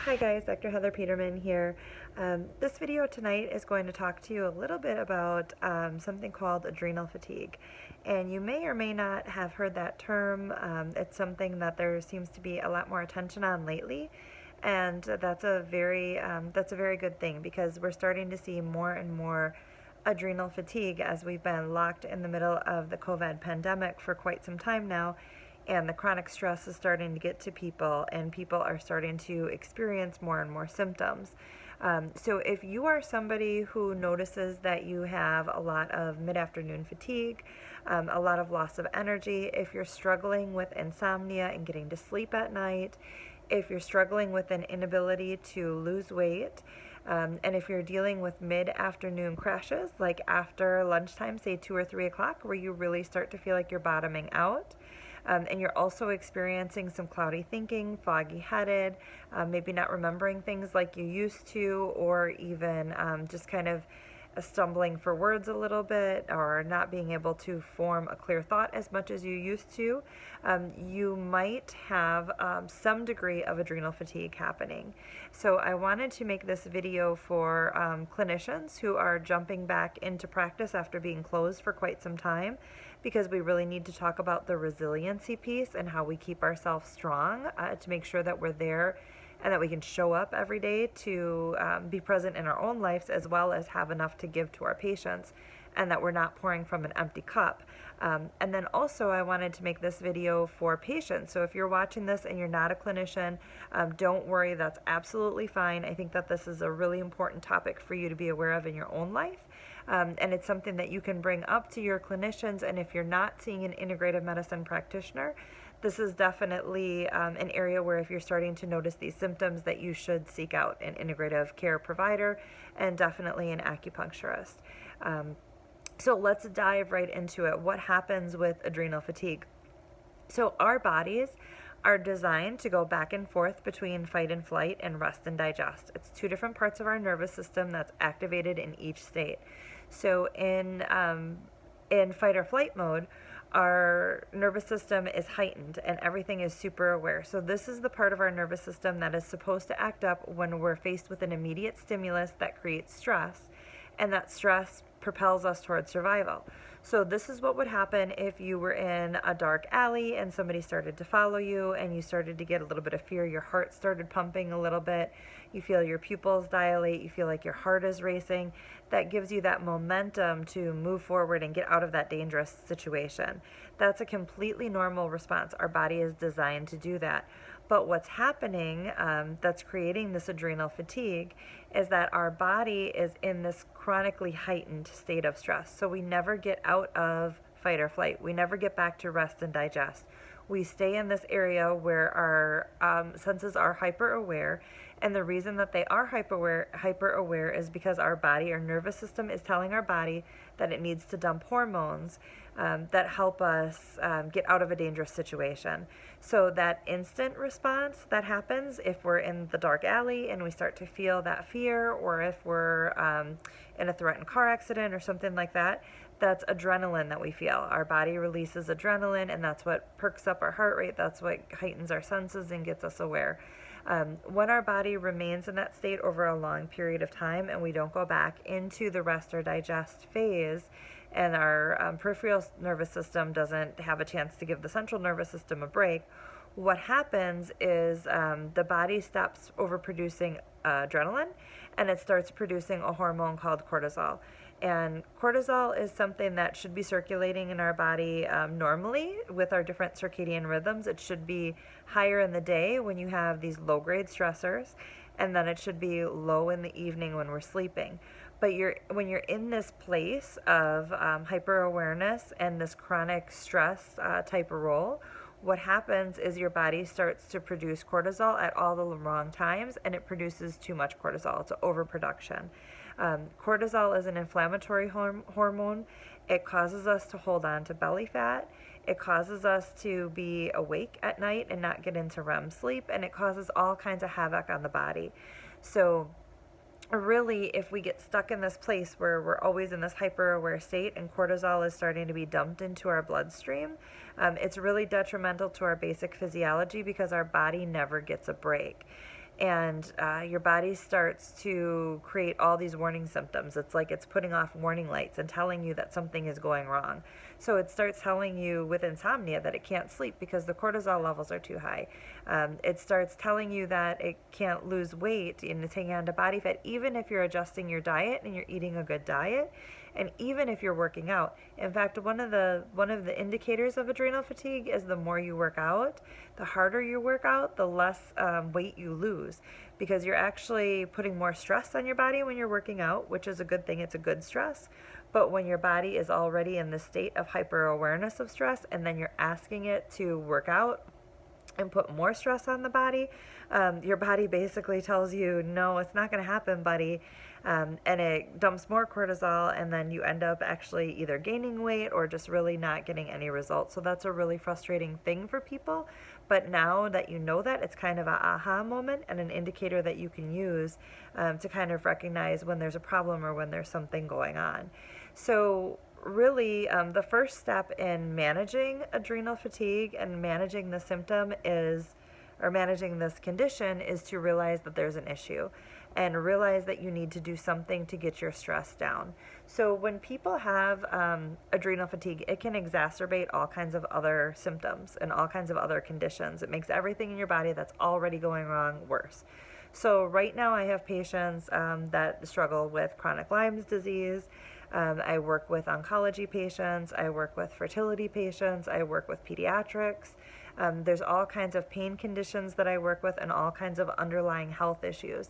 Hi guys, Dr. Heather Peterman here. This video tonight is going to talk to you a little bit about something called adrenal fatigue. And you may or may not have heard that term. It's something that there seems to be a lot more attention on lately. And that's a very good thing because we're starting to see more and more adrenal fatigue as we've been locked in the middle of the COVID pandemic for quite some time now, and the chronic stress is starting to get to people, and people are starting to experience more and more symptoms. So if you are somebody who notices that you have a lot of mid-afternoon fatigue, a lot of loss of energy, if you're struggling with insomnia and getting to sleep at night, if you're struggling with an inability to lose weight, and if you're dealing with mid-afternoon crashes, like after lunchtime, say 2 or 3 o'clock, where you really start to feel like you're bottoming out, and you're also experiencing some cloudy thinking, foggy-headed, maybe not remembering things like you used to, or even just kind of stumbling for words a little bit, or not being able to form a clear thought as much as you used to, you might have some degree of adrenal fatigue happening. So I wanted to make this video for clinicians who are jumping back into practice after being closed for quite some time, because we really need to talk about the resiliency piece and how we keep ourselves strong to make sure that we're there and that we can show up every day to be present in our own lives, as well as have enough to give to our patients, and that we're not pouring from an empty cup. And then also I wanted to make this video for patients. So if you're watching this and you're not a clinician, don't worry, that's absolutely fine. I think that this is a really important topic for you to be aware of in your own life. And it's something that you can bring up to your clinicians. And if you're not seeing an integrative medicine practitioner, this is definitely an area where if you're starting to notice these symptoms, that you should seek out an integrative care provider and definitely an acupuncturist. So let's dive right into it. What happens with adrenal fatigue? So our bodies are designed to go back and forth between fight and flight and rest and digest. It's two different parts of our nervous system that's activated in each state. So in fight or flight mode, our nervous system is heightened and everything is super aware. So this is the part of our nervous system that is supposed to act up when we're faced with an immediate stimulus that creates stress, and that stress propels us towards survival. So this is what would happen if you were in a dark alley and somebody started to follow you and you started to get a little bit of fear. Your heart started pumping a little bit. You feel your pupils dilate. You feel like your heart is racing. That gives you that momentum to move forward and get out of that dangerous situation. That's a completely normal response. Our body is designed to do that. But what's happening that's creating this adrenal fatigue is that our body is in this chronically heightened state of stress. So we never get out of fight or flight. We never get back to rest and digest. We stay in this area where our senses are hyper aware. And the reason that they are hyper aware is because our body, our nervous system, is telling our body that it needs to dump hormones that help us get out of a dangerous situation. So that instant response that happens if we're in the dark alley and we start to feel that fear, or if we're in a threatened car accident or something like that, that's adrenaline that we feel. Our body releases adrenaline, and that's what perks up our heart rate. That's what heightens our senses and gets us aware. When our body remains in that state over a long period of time and we don't go back into the rest or digest phase, and our peripheral nervous system doesn't have a chance to give the central nervous system a break, what happens is the body stops overproducing adrenaline, and it starts producing a hormone called cortisol. And cortisol is something that should be circulating in our body normally with our different circadian rhythms. It should be higher in the day when you have these low-grade stressors, and then it should be low in the evening when we're sleeping. But when you're in this place of hyper-awareness and this chronic stress type of role, what happens is your body starts to produce cortisol at all the wrong times, and it produces too much cortisol. It's an overproduction. Cortisol is an inflammatory hormone. It causes us to hold on to belly fat. It causes us to be awake at night and not get into REM sleep, and it causes all kinds of havoc on the body. So really, if we get stuck in this place where we're always in this hyper-aware state and cortisol is starting to be dumped into our bloodstream, it's really detrimental to our basic physiology because our body never gets a break. and your body starts to create all these warning symptoms. It's like it's putting off warning lights and telling you that something is going wrong. So it starts telling you with insomnia that it can't sleep because the cortisol levels are too high. It starts telling you that it can't lose weight and it's hanging on to body fat, even if you're adjusting your diet and you're eating a good diet, and even if you're working out. In fact, one of the indicators of adrenal fatigue is the more you work out, the harder you work out, the less weight you lose, because you're actually putting more stress on your body when you're working out, which is a good thing. It's a good stress. But when your body is already in the state of hyper awareness of stress, and then you're asking it to work out and put more stress on the body, your body basically tells you, no, it's not going to happen, buddy. And it dumps more cortisol, and then you end up actually either gaining weight or just really not getting any results. So that's a really frustrating thing for people. But now that you know that, it's kind of an aha moment and an indicator that you can use to kind of recognize when there's a problem or when there's something going on. So really, the first step in managing adrenal fatigue and managing the symptom is, or managing this condition, is to realize that there's an issue and realize that you need to do something to get your stress down. So when people have adrenal fatigue, it can exacerbate all kinds of other symptoms and all kinds of other conditions. It makes everything in your body that's already going wrong worse. So right now I have patients that struggle with chronic Lyme's disease. I work with oncology patients. I work with fertility patients. I work with pediatrics. There's all kinds of pain conditions that I work with and all kinds of underlying health issues.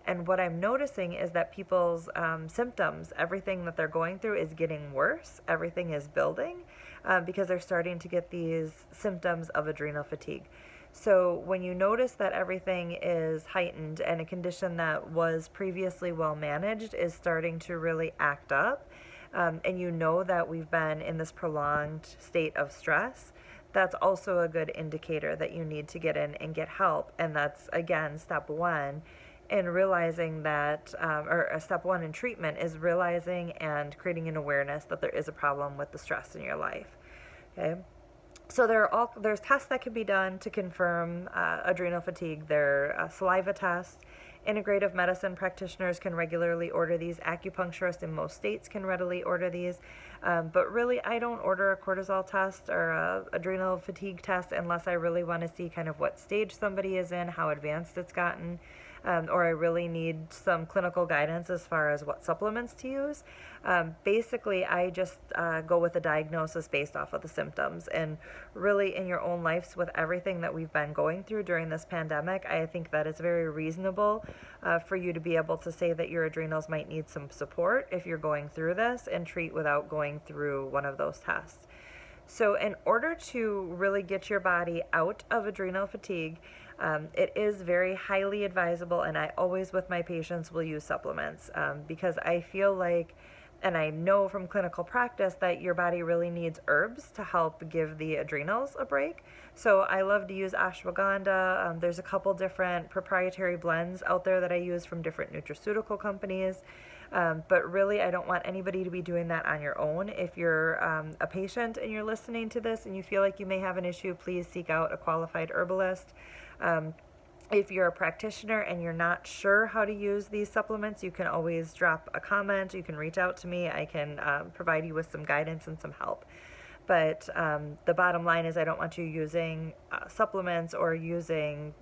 And what I'm noticing is that people's symptoms, everything that they're going through is getting worse. Everything is building because they're starting to get these symptoms of adrenal fatigue. So when you notice that everything is heightened and a condition that was previously well managed is starting to really act up, and you know that we've been in this prolonged state of stress, that's also a good indicator that you need to get in and get help. And that's, again, step one in realizing that, or step one in treatment is realizing and creating an awareness that there is a problem with the stress in your life. Okay. So there's tests that can be done to confirm adrenal fatigue. There are saliva tests. Integrative medicine practitioners can regularly order these. Acupuncturists in most states can readily order these. But really, I don't order a cortisol test or a adrenal fatigue test unless I really want to see kind of what stage somebody is in, how advanced it's gotten. Or I really need some clinical guidance as far as what supplements to use. Basically, I just go with a diagnosis based off of the symptoms. And really, in your own lives, with everything that we've been going through during this pandemic, I think that it's very reasonable for you to be able to say that your adrenals might need some support if you're going through this, and treat without going through one of those tests. So in order to really get your body out of adrenal fatigue, it is very highly advisable, and I always with my patients will use supplements because I feel like, and I know from clinical practice, that your body really needs herbs to help give the adrenals a break. So I love to use ashwagandha. There's a couple different proprietary blends out there that I use from different nutraceutical companies. But really, I don't want anybody to be doing that on your own. If you're a patient and you're listening to this and you feel like you may have an issue, please seek out a qualified herbalist. If you're a practitioner and you're not sure how to use these supplements, you can always drop a comment. You can reach out to me. I can provide you with some guidance and some help. But the bottom line is I don't want you using supplements or using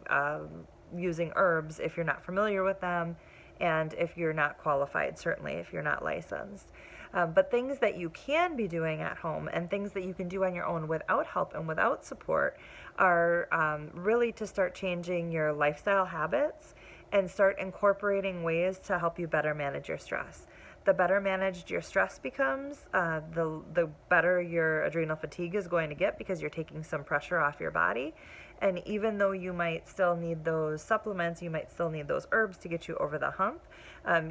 herbs if you're not familiar with them, and if you're not qualified, certainly if you're not licensed. But things that you can be doing at home and things that you can do on your own without help and without support are really to start changing your lifestyle habits and start incorporating ways to help you better manage your stress. The better managed your stress becomes, the better your adrenal fatigue is going to get, because you're taking some pressure off your body. And even though you might still need those supplements, you might still need those herbs to get you over the hump,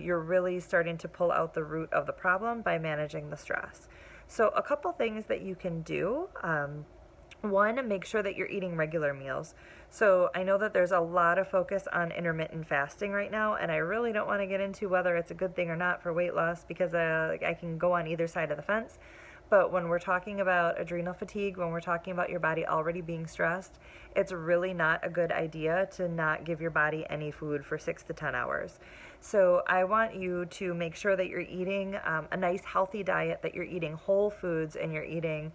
you're really starting to pull out the root of the problem by managing the stress. So a couple things that you can do. One, make sure that you're eating regular meals. So I know that there's a lot of focus on intermittent fasting right now, and I really don't want to get into whether it's a good thing or not for weight loss, because I can go on either side of the fence. But when we're talking about adrenal fatigue, when we're talking about your body already being stressed, it's really not a good idea to not give your body any food for 6 to 10 hours. So I want you to make sure that you're eating a nice healthy diet, that you're eating whole foods and you're eating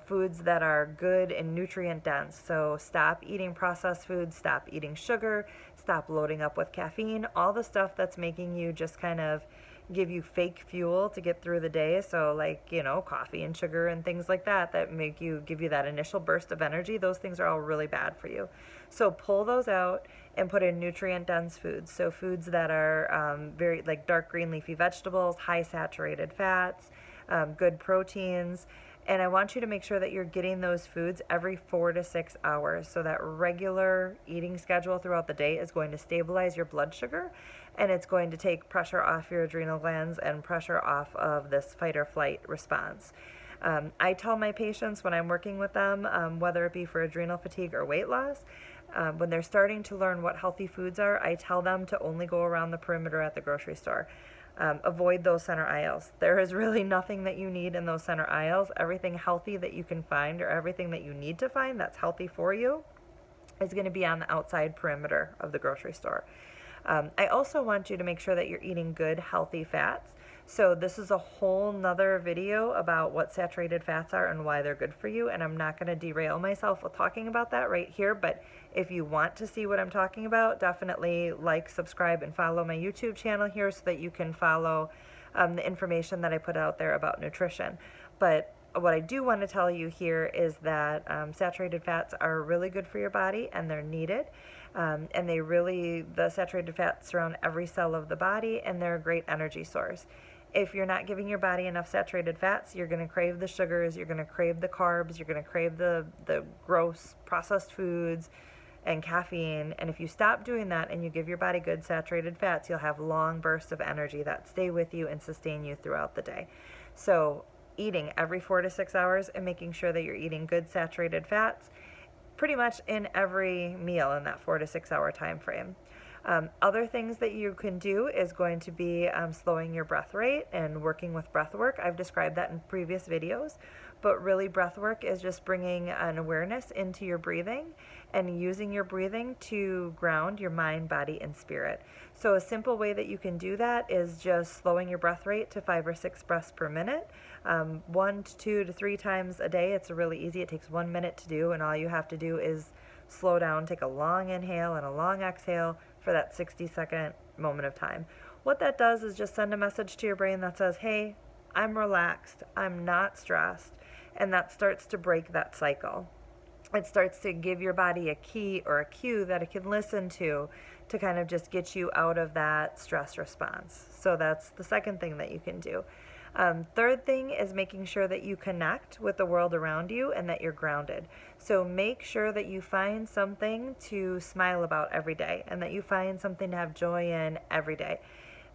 foods that are good and nutrient dense. So stop eating processed foods, stop eating sugar, stop loading up with caffeine, all the stuff that's making you just kind of give you fake fuel to get through the day. So like, coffee and sugar and things like that make you give you that initial burst of energy. Those things are all really bad for you. So pull those out and put in nutrient dense foods. So foods that are very like dark green leafy vegetables, high saturated fats, good proteins. And I want you to make sure that you're getting those foods every 4 to 6 hours. So that regular eating schedule throughout the day is going to stabilize your blood sugar, and it's going to take pressure off your adrenal glands and pressure off of this fight or flight response. I tell my patients when I'm working with them, whether it be for adrenal fatigue or weight loss, when they're starting to learn what healthy foods are, I tell them to only go around the perimeter at the grocery store. Avoid those center aisles. There is really nothing that you need in those center aisles. Everything healthy that you can find, or everything that you need to find that's healthy for you, is going to be on the outside perimeter of the grocery store. I also want you to make sure that you're eating good, healthy fats. So this is a whole nother video about what saturated fats are and why they're good for you, and I'm not going to derail myself with talking about that right here, but if you want to see what I'm talking about, definitely like, subscribe, and follow my YouTube channel here so that you can follow the information that I put out there about nutrition. But what I do want to tell you here is that saturated fats are really good for your body, and they're needed. And the saturated fats surround every cell of the body, and they're a great energy source. If you're not giving your body enough saturated fats, you're going to crave the sugars, you're going to crave the carbs, you're going to crave the gross processed foods and caffeine. And if you stop doing that and you give your body good saturated fats, you'll have long bursts of energy that stay with you and sustain you throughout the day. So eating every 4 to 6 hours and making sure that you're eating good saturated fats pretty much in every meal in that 4 to 6 hour time frame. Other things that you can do is going to be slowing your breath rate and working with breath work. I've described that in previous videos, but really breath work is just bringing an awareness into your breathing and using your breathing to ground your mind, body, and spirit. So a simple way that you can do that is just slowing your breath rate to 5 or 6 breaths per minute, 1 to 2 to 3 times a day. It's really easy. It takes 1 minute to do, and all you have to do is slow down, take a long inhale and a long exhale for that 60-second moment of time. What that does is just send a message to your brain that says, hey, I'm relaxed, I'm not stressed, and that starts to break that cycle. It starts to give your body a key or a cue that it can listen to kind of just get you out of that stress response. So that's the second thing that you can do. Third thing is making sure that you connect with the world around you and that you're grounded. So make sure that you find something to smile about every day and that you find something to have joy in every day.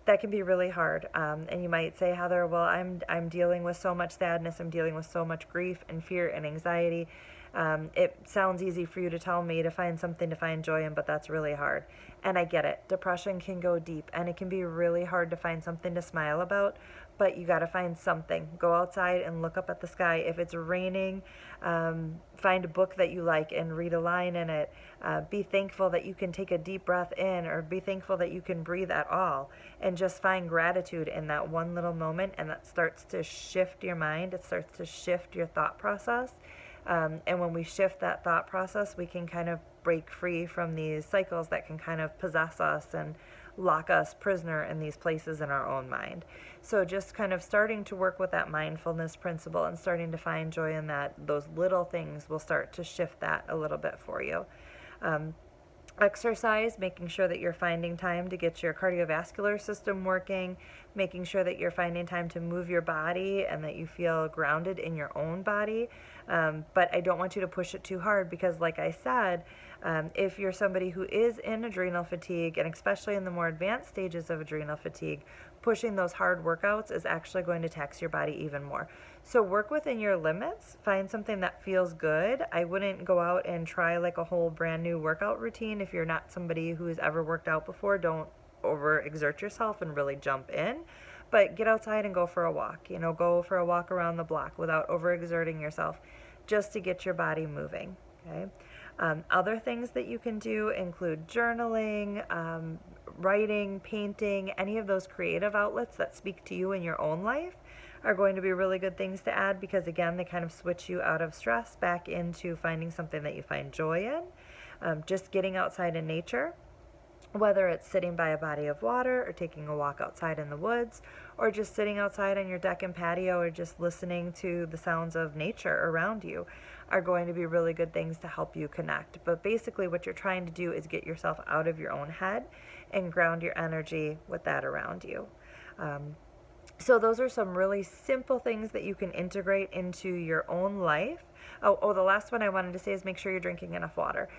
That can be really hard. And you might say, Heather, well, I'm dealing with so much sadness, I'm dealing with so much grief and fear and anxiety. It sounds easy for you to tell me to find something to find joy in, but that's really hard. And I get it. Depression can go deep, and it can be really hard to find something to smile about, but you got to find something. Go outside and look up at the sky. If it's raining, find a book that you like and read a line in it. Be thankful that you can take a deep breath in, or be thankful that you can breathe at all, and just find gratitude in that one little moment, and that starts to shift your mind. It starts to shift your thought process. And when we shift that thought process, we can kind of break free from these cycles that can kind of possess us and lock us prisoner in these places in our own mind. So just kind of starting to work with that mindfulness principle and starting to find joy in that, those little things will start to shift that a little bit for you. Exercise, making sure that you're finding time to get your cardiovascular system working, making sure that you're finding time to move your body and that you feel grounded in your own body. But I don't want you to push it too hard because, like I said, if you're somebody who is in adrenal fatigue, and especially in the more advanced stages of adrenal fatigue, pushing those hard workouts is actually going to tax your body even more. So work within your limits. Find something that feels good. I wouldn't go out and try like a whole brand new workout routine if you're not somebody who's ever worked out before. Don't overexert yourself and really jump in. but get outside and go for a walk. You know, go for a walk around the block without overexerting yourself, just to get your body moving. Okay. Other things that you can do include journaling, writing, painting, any of those creative outlets that speak to you in your own life are going to be really good things to add, because again, they kind of switch you out of stress back into finding something that you find joy in. Just getting outside in nature, whether it's sitting by a body of water or taking a walk outside in the woods, or just sitting outside on your deck and patio, or just listening to the sounds of nature around you, are going to be really good things to help you connect. But basically what you're trying to do is get yourself out of your own head and ground your energy with that around you. So those are some really simple things that you can integrate into your own life. The last one I wanted to say is make sure you're drinking enough water,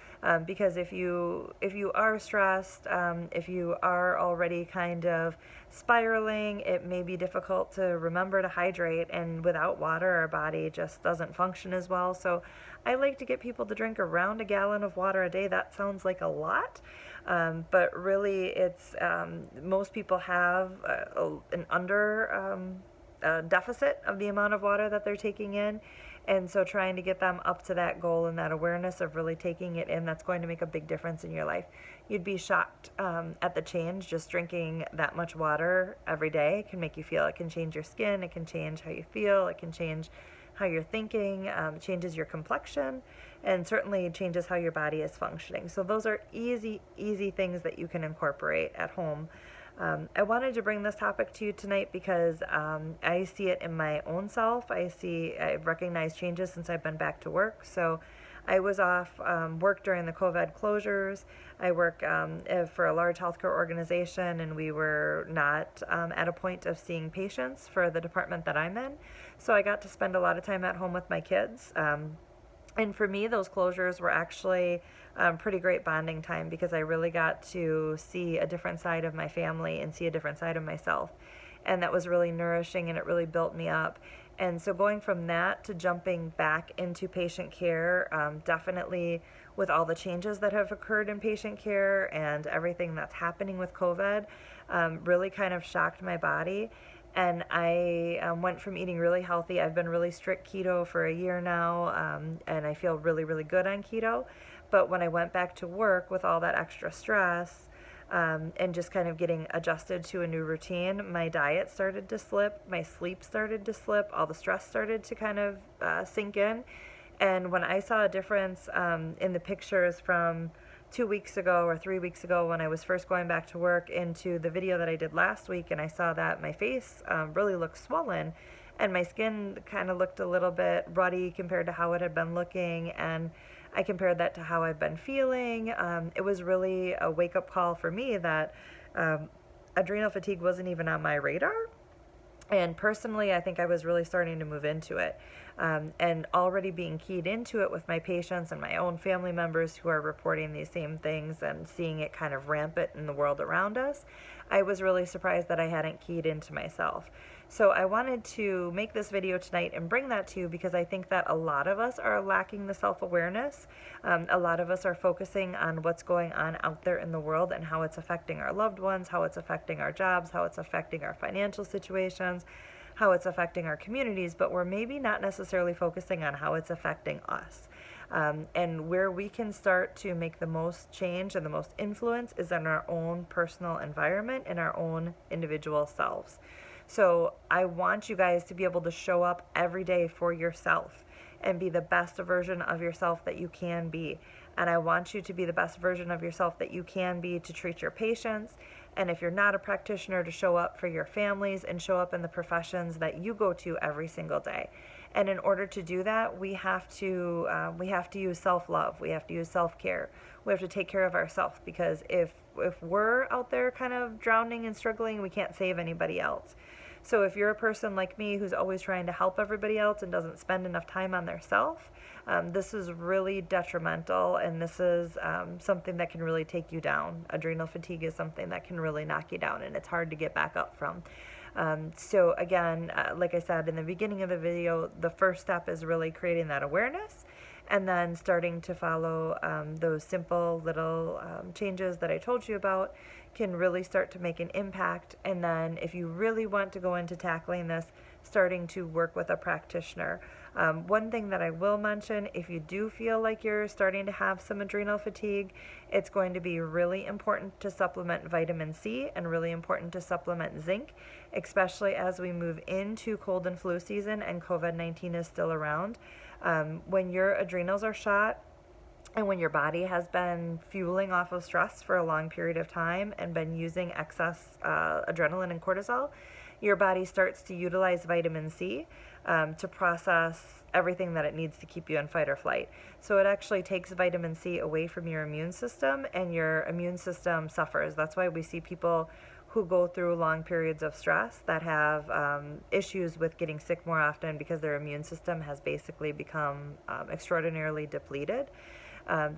because if you are stressed, if you are already kind of spiraling, it may be difficult to remember to hydrate, and without water, our body just doesn't function as well. So I like to get people to drink around a gallon of water a day. That sounds like a lot, but really it's most people have an under deficit of the amount of water that they're taking in. And so trying to get them up to that goal and that awareness of really taking it in, that's going to make a big difference in your life. You'd be shocked at the change. Just drinking that much water every day can make you feel. It can change your skin. It can change how you feel. It can change how you're thinking. Changes your complexion, and certainly changes how your body is functioning. So those are easy things that you can incorporate at home. I wanted to bring this topic to you tonight because I see it in my own self. I've recognized changes since I've been back to work. So I was off work during the COVID closures. I work for a large healthcare organization, and we were not at a point of seeing patients for the department that I'm in. So I got to spend a lot of time at home with my kids. And for me, those closures were actually pretty great bonding time, because I really got to see a different side of my family and see a different side of myself. And that was really nourishing, and it really built me up. And so going from that to jumping back into patient care, definitely with all the changes that have occurred in patient care and everything that's happening with COVID, really kind of shocked my body. And I went from eating really healthy. I've been really strict keto for a year now, and I feel really good on keto. But when I went back to work with all that extra stress, and just kind of getting adjusted to a new routine, my diet started to slip, my sleep started to slip, all the stress started to kind of sink in. And when I saw a difference in the pictures from 2 weeks ago or 3 weeks ago, when I was first going back to work, into the video that I did last week, and I saw that my face really looked swollen, and my skin kind of looked a little bit ruddy compared to how it had been looking, and I compared that to how I've been feeling. It was really a wake-up call for me that adrenal fatigue wasn't even on my radar. And personally, I think I was really starting to move into it, and already being keyed into it with my patients and my own family members who are reporting these same things, and seeing it kind of rampant in the world around us. I was really surprised that I hadn't keyed into myself. So I wanted to make this video tonight and bring that to you, because I think that a lot of us are lacking the self-awareness. A lot of us are focusing on what's going on out there in the world and how it's affecting our loved ones, how it's affecting our jobs, how it's affecting our financial situations, how it's affecting our communities, but we're maybe not necessarily focusing on how it's affecting us. And where we can start to make the most change and the most influence is in our own personal environment, in our own individual selves. So I want you guys to be able to show up every day for yourself and be the best version of yourself that you can be. And I want you to be the best version of yourself that you can be to treat your patients. And if you're not a practitioner, to show up for your families and show up in the professions that you go to every single day. And in order to do that, we have to use self-love. We have to use self-care. We have to take care of ourselves, because if we're out there kind of drowning and struggling, we can't save anybody else. So if you're a person like me who's always trying to help everybody else and doesn't spend enough time on their self, this is really detrimental, and this is something that can really take you down. Adrenal fatigue is something that can really knock you down, and it's hard to get back up from. So again, like I said in the beginning of the video, the first step is really creating that awareness. and then starting to follow those simple little changes that I told you about can really start to make an impact. And then if you really want to go into tackling this, starting to work with a practitioner. One thing that I will mention, if you do feel like you're starting to have some adrenal fatigue, it's going to be really important to supplement vitamin C and really important to supplement zinc, especially as we move into cold and flu season and COVID-19 is still around. When your adrenals are shot, and when your body has been fueling off of stress for a long period of time and been using excess adrenaline and cortisol, your body starts to utilize vitamin C to process everything that it needs to keep you in fight or flight. So it actually takes vitamin C away from your immune system, and your immune system suffers. That's why we see people who go through long periods of stress that have issues with getting sick more often because their immune system has basically become extraordinarily depleted.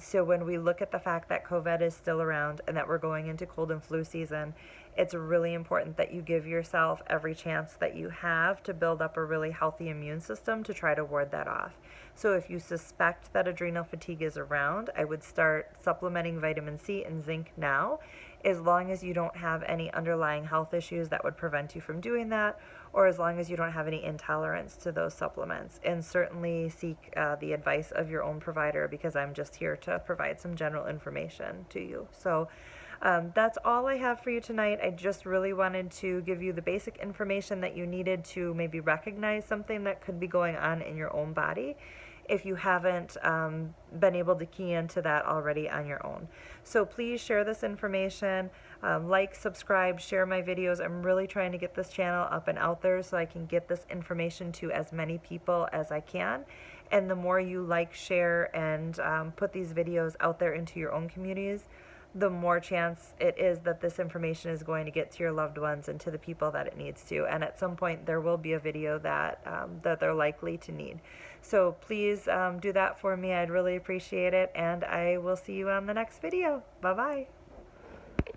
So when we look at the fact that COVID is still around and that we're going into cold and flu season, it's really important that you give yourself every chance that you have to build up a really healthy immune system to try to ward that off. So if you suspect that adrenal fatigue is around, I would start supplementing vitamin C and zinc now, as long as you don't have any underlying health issues that would prevent you from doing that, or as long as you don't have any intolerance to those supplements. And certainly seek the advice of your own provider, because I'm just here to provide some general information to you. So that's all I have for you tonight. I just really wanted to give you the basic information that you needed to maybe recognize something that could be going on in your own body, if you haven't been able to key into that already on your own. So please share this information, like, subscribe, share my videos. I'm really trying to get this channel up and out there so I can get this information to as many people as I can. And the more you like, share, and put these videos out there into your own communities, the more chance it is that this information is going to get to your loved ones and to the people that it needs to. And at some point, there will be a video that they're likely to need. So please do that for me. I'd really appreciate it. And I will see you on the next video. Bye-bye.